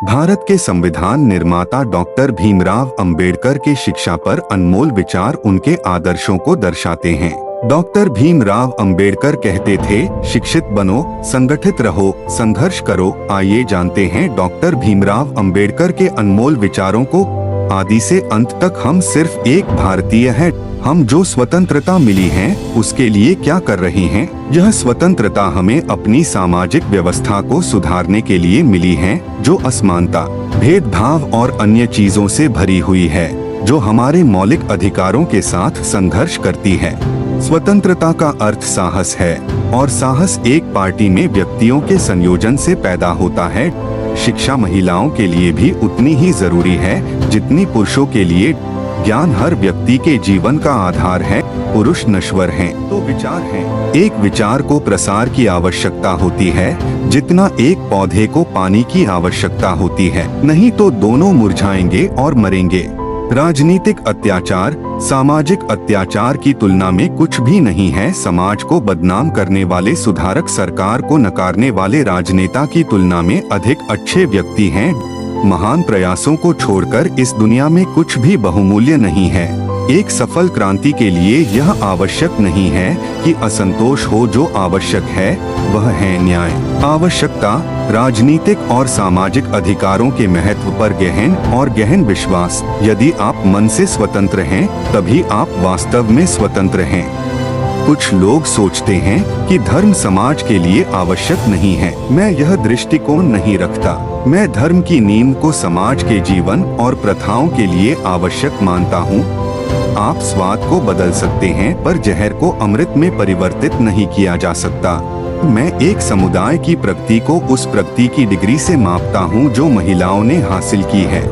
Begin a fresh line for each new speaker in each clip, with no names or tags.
भारत के संविधान निर्माता डॉक्टर भीमराव अंबेडकर के शिक्षा पर अनमोल विचार उनके आदर्शों को दर्शाते हैं। डॉक्टर भीमराव अंबेडकर कहते थे, शिक्षित बनो, संगठित रहो, संघर्ष करो। आइए जानते हैं डॉक्टर भीमराव अंबेडकर के अनमोल विचारों को। आदि से अंत तक हम सिर्फ एक भारतीय हैं। हम जो स्वतंत्रता मिली है उसके लिए क्या कर रहे हैं? यह स्वतंत्रता हमें अपनी सामाजिक व्यवस्था को सुधारने के लिए मिली है, जो असमानता, भेदभाव और अन्य चीजों से भरी हुई है, जो हमारे मौलिक अधिकारों के साथ संघर्ष करती है। स्वतंत्रता का अर्थ साहस है, और साहस एक पार्टी में व्यक्तियों के संयोजन से पैदा होता है। शिक्षा महिलाओं के लिए भी उतनी ही जरूरी है जितनी पुरुषों के लिए। ज्ञान हर व्यक्ति के जीवन का आधार है। पुरुष नश्वर हैं तो विचार हैं। एक विचार को प्रसार की आवश्यकता होती है जितना एक पौधे को पानी की आवश्यकता होती है, नहीं तो दोनों मुरझाएंगे और मरेंगे। राजनीतिक अत्याचार सामाजिक अत्याचार की तुलना में कुछ भी नहीं है। समाज को बदनाम करने वाले सुधारक सरकार को नकारने वाले राजनेता की तुलना में अधिक अच्छे व्यक्ति हैं। महान प्रयासों को छोड़कर इस दुनिया में कुछ भी बहुमूल्य नहीं है। एक सफल क्रांति के लिए यह आवश्यक नहीं है कि असंतोष हो, जो आवश्यक है वह है न्याय। आवश्यकता राजनीतिक और सामाजिक अधिकारों के महत्व पर गहन विश्वास। यदि आप मन से स्वतंत्र हैं, तभी आप वास्तव में स्वतंत्र हैं। कुछ लोग सोचते हैं कि धर्म समाज के लिए आवश्यक नहीं है। मैं यह दृष्टिकोण नहीं रखता। मैं धर्म की नींव को समाज के जीवन और प्रथाओं के लिए आवश्यक मानता हूँ। आप स्वाद को बदल सकते हैं, पर जहर को अमृत में परिवर्तित नहीं किया जा सकता। मैं एक समुदाय की प्रगति को उस प्रगति की डिग्री से मापता हूँ जो महिलाओं ने हासिल की है।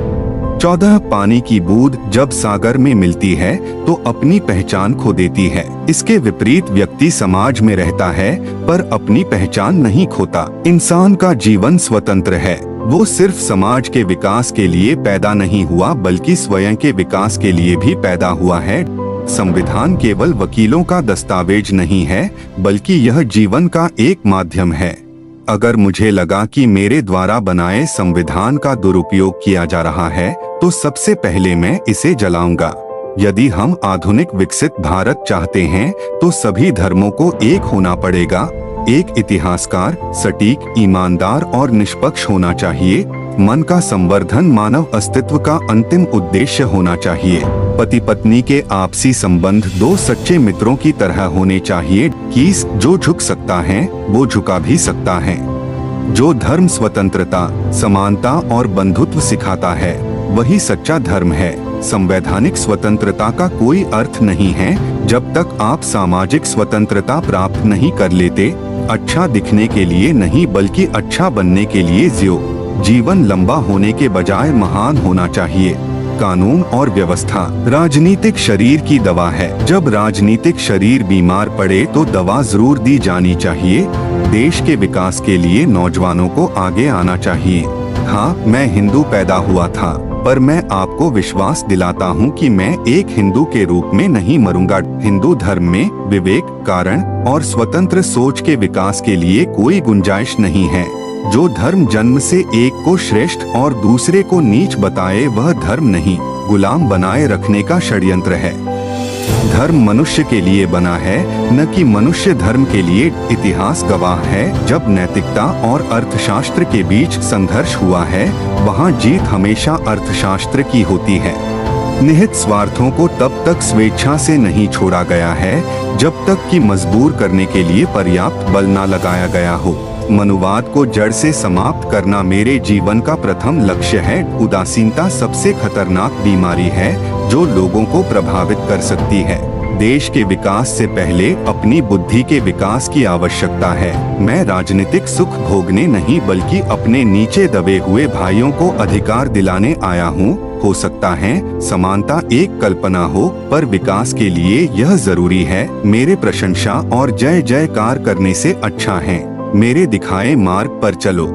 14 पानी की बूंद जब सागर में मिलती है तो अपनी पहचान खो देती है। इसके विपरीत व्यक्ति समाज में रहता है पर अपनी पहचान नहीं खोता। इंसान का जीवन स्वतंत्र है। वो सिर्फ समाज के विकास के लिए पैदा नहीं हुआ, बल्कि स्वयं के विकास के लिए भी पैदा हुआ है। संविधान केवल वकीलों का दस्तावेज नहीं है, बल्कि यह जीवन का एक माध्यम है। अगर मुझे लगा कि मेरे द्वारा बनाए संविधान का दुरुपयोग किया जा रहा है, तो सबसे पहले मैं इसे जलाऊंगा। यदि हम आधुनिक विकसित भारत चाहते हैं, तो सभी धर्मों को एक होना पड़ेगा। एक इतिहासकार सटीक, ईमानदार और निष्पक्ष होना चाहिए। मन का संवर्धन मानव अस्तित्व का अंतिम उद्देश्य होना चाहिए। पति पत्नी के आपसी संबंध दो सच्चे मित्रों की तरह होने चाहिए कि जो झुक सकता है वो झुका भी सकता है। जो धर्म स्वतंत्रता, समानता और बंधुत्व सिखाता है, वही सच्चा धर्म है। संवैधानिक स्वतंत्रता का कोई अर्थ नहीं है जब तक आप सामाजिक स्वतंत्रता प्राप्त नहीं कर लेते। अच्छा दिखने के लिए नहीं, बल्कि अच्छा बनने के लिए जियो। जीवन लंबा होने के बजाय महान होना चाहिए। कानून और व्यवस्था राजनीतिक शरीर की दवा है। जब राजनीतिक शरीर बीमार पड़े तो दवा जरूर दी जानी चाहिए। देश के विकास के लिए नौजवानों को आगे आना चाहिए। हाँ, मैं हिंदू पैदा हुआ था, पर मैं आपको विश्वास दिलाता हूँ कि मैं एक हिंदू के रूप में नहीं मरूंगा। हिंदू धर्म में विवेक, कारण और स्वतंत्र सोच के विकास के लिए कोई गुंजाइश नहीं है। जो धर्म जन्म से एक को श्रेष्ठ और दूसरे को नीच बताए, वह धर्म नहीं, गुलाम बनाए रखने का षड्यंत्र है। धर्म मनुष्य के लिए बना है, न कि मनुष्य धर्म के लिए। इतिहास गवाह है, जब नैतिकता और अर्थशास्त्र के बीच संघर्ष हुआ है, वहाँ जीत हमेशा अर्थशास्त्र की होती है। निहित स्वार्थों को तब तक स्वेच्छा से नहीं छोड़ा गया है जब तक कि मजबूर करने के लिए पर्याप्त बल न लगाया गया हो। मनुवाद को जड़ से समाप्त करना मेरे जीवन का प्रथम लक्ष्य है। उदासीनता सबसे खतरनाक बीमारी है जो लोगों को प्रभावित कर सकती है। देश के विकास से पहले अपनी बुद्धि के विकास की आवश्यकता है। मैं राजनीतिक सुख भोगने नहीं, बल्कि अपने नीचे दबे हुए भाइयों को अधिकार दिलाने आया हूँ। हो सकता है समानता एक कल्पना हो, पर विकास के लिए यह जरूरी है। मेरे प्रशंसा और जय जयकार करने से अच्छा है मेरे दिखाए मार्ग पर चलो।